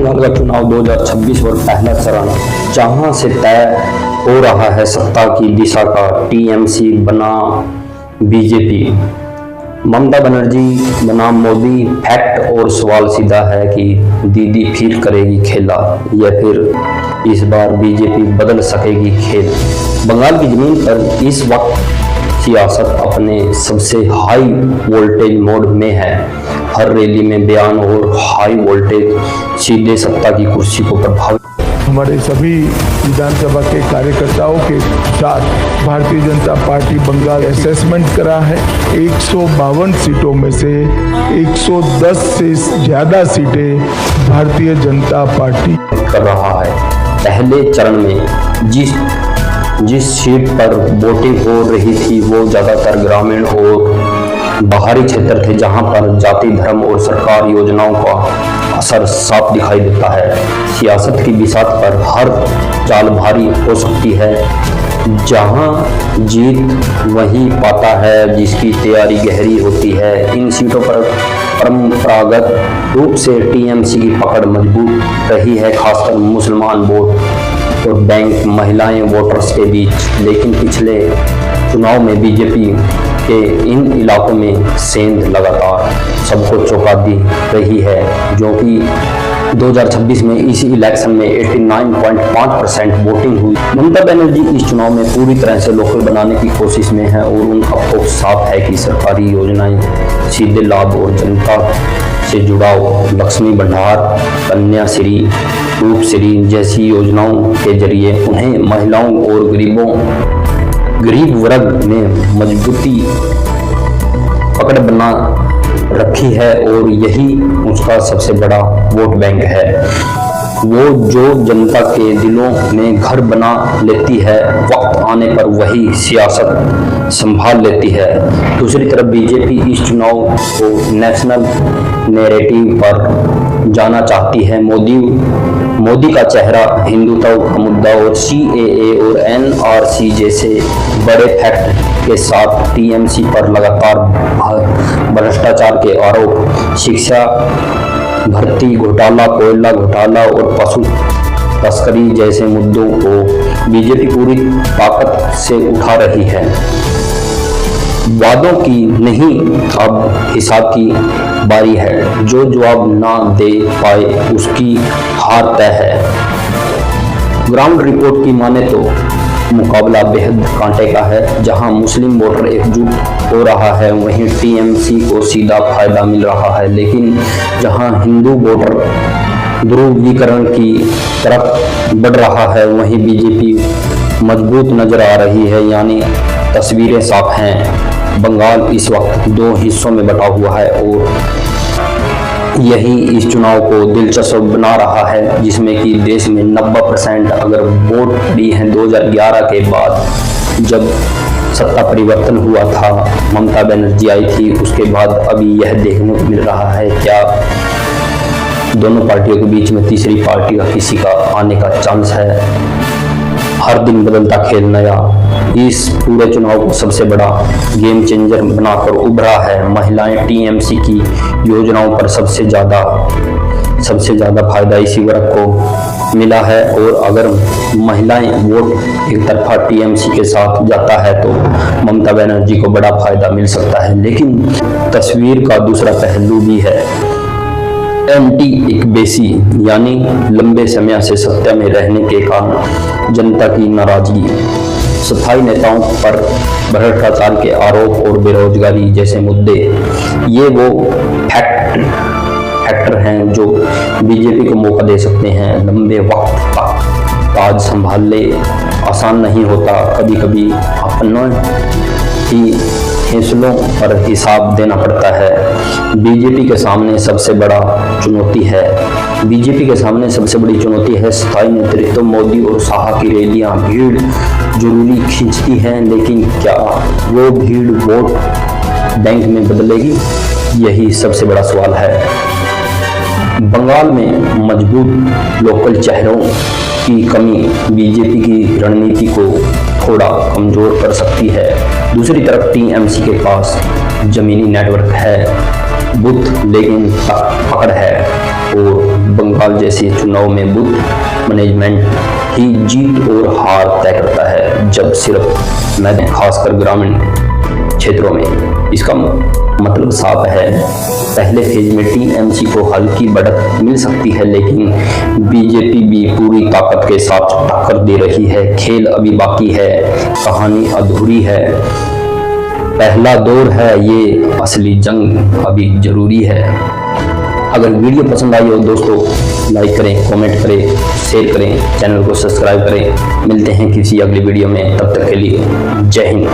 बंगाल का चुनाव 2026 और पहला चरण जहां से तय हो रहा है सत्ता की दिशा का टीएमसी बना बीजेपी, ममता बनर्जी बनाम मोदी। फैक्ट और सवाल सीधा है कि दीदी फिर करेगी खेला या फिर इस बार बीजेपी बदल सकेगी खेल। बंगाल की जमीन पर इस वक्त सियासत अपने सबसे हाई वोल्टेज मोड में है। हर रैली में बयान और हाई वोल्टेज सीधे सत्ता की कुर्सी को प्रभावित। हमारे सभी विधानसभा के कार्यकर्ताओं के साथ भारतीय जनता पार्टी बंगाल असेसमेंट करा है। 152 सीटों में से 110 से ज़्यादा सीटें भारतीय जनता पार्टी कर रहा है। पहले चरण में जिस सीट पर वोटिंग हो रही थी वो ज़्यादातर ग्रामीण और बाहरी क्षेत्र थे, जहां पर जाति, धर्म और सरकार योजनाओं का असर साफ दिखाई देता है। सियासत की बिसात पर हर चाल भारी हो सकती है। जहां जीत वही पाता है जिसकी तैयारी गहरी होती है। इन सीटों पर परंपरागत रूप से टीएमसी की पकड़ मजबूत रही है, खासकर मुसलमान वोट और बैंक महिलाएं वोटर्स के बीच। लेकिन पिछले चुनाव में बीजेपी के इन इलाकों में सेंध लगातार सबको चौंका दी रही है, जो कि 2026 में इस इलेक्शन में 89.5% वोटिंग हुई। ममता बनर्जी इस चुनाव में पूरी तरह से लोकल बनाने की कोशिश में है और उनका फोकस साफ है कि सरकारी योजनाएं, सीधे लाभ और जनता से जुड़ाव, लक्ष्मी भंडार, कन्या श्री, रूप श्री जैसी योजनाओं के जरिए उन्हें महिलाओं और गरीब वर्ग में मजबूती पकड़ बना रखी है और यही उसका सबसे बड़ा वोट बैंक है। वो जो जनता के दिलों में घर बना लेती है, वक्त आने पर वही सियासत संभाल लेती है। दूसरी तरफ बीजेपी इस चुनाव को नेशनल नैरेटिव पर जाना चाहती है। मोदी का चेहरा, हिंदुत्व का मुद्दा और सीएए और एनआरसी जैसे बड़े फैक्ट के साथ टीएमसी पर लगातार भ्रष्टाचार के आरोप, शिक्षा भर्ती घोटाला, कोयला घोटाला और पशु तस्करी जैसे मुद्दों को बीजेपी पूरी ताकत से उठा रही है। वादों की नहीं, अब हिसाब की बारी है। जो जवाब ना दे पाए उसकी हार तय है। ग्राउंड रिपोर्ट की माने तो मुकाबला बेहद कांटे का है। जहां मुस्लिम वोटर एकजुट हो रहा है वहीं टीएमसी को सीधा फायदा मिल रहा है। लेकिन जहां हिंदू वोटर ध्रुवीकरण की तरफ बढ़ रहा है वहीं बीजेपी मजबूत नजर आ रही है। यानी तस्वीरें साफ हैं। बंगाल इस वक्त दो हिस्सों में बटा हुआ है और यही इस चुनाव को दिलचस्प बना रहा है, जिसमें कि देश में 90% अगर वोट दी हैं 2011 के बाद जब सत्ता परिवर्तन हुआ था, ममता बनर्जी आई थी, उसके बाद अभी यह देखने को मिल रहा है क्या दोनों पार्टियों के बीच में तीसरी पार्टी का किसी का आने का चांस है। हर दिन बदलता खेल नया इस पूरे चुनाव को सबसे बड़ा गेम चेंजर बनाकर उभरा है। महिलाएं टीएमसी की योजनाओं पर सबसे ज़्यादा फायदा इसी वर्ग को मिला है और अगर महिलाएं वोट एक तरफा टीएमसी के साथ जाता है तो ममता बनर्जी को बड़ा फायदा मिल सकता है। लेकिन तस्वीर का दूसरा पहलू भी है। एंटी इकबेसी यानी लंबे समय से सत्ता में रहने के कारण जनता की नाराजगी, स्थायी नेताओं पर भ्रष्टाचार के आरोप और बेरोजगारी जैसे मुद्दे, ये वो फैक्टर हैं जो बीजेपी को मौका दे सकते हैं। लंबे वक्त तक राज संभालने आसान नहीं होता। कभी कभी अपनों ही फैसलों पर हिसाब देना पड़ता है। बीजेपी के सामने सबसे बड़ी चुनौती है स्थायी नेतृत्व। मोदी और शाह की रैलियां भीड़ जरूरी खींचती हैं, लेकिन क्या वो भीड़ वोट बैंक में बदलेगी? यही सबसे बड़ा सवाल है। बंगाल में मजबूत लोकल चेहरों की कमी बीजेपी की रणनीति को थोड़ा कमजोर कर सकती है। दूसरी तरफ टीएमसी के पास जमीनी नेटवर्क है बूथ लेकिन पकड़ है और बंगाल जैसे चुनाव में बूथ मैनेजमेंट ही जीत और हार तय करता है। जब सिर्फ मैदान खासकर ग्रामीण क्षेत्रों में, इसका मतलब साफ है। पहले फेज में टीएमसी को हल्की बढ़त मिल सकती है, लेकिन बीजेपी भी पूरी ताकत के साथ टक्कर दे रही है। खेल अभी बाकी है, कहानी अधूरी है, पहला दौर है, ये असली जंग अभी जरूरी है। अगर वीडियो पसंद आई हो दोस्तों, लाइक करें, कमेंट करें, शेयर करें, चैनल को सब्सक्राइब करें। मिलते हैं किसी अगली वीडियो में, तब तक के लिए जय हिंद।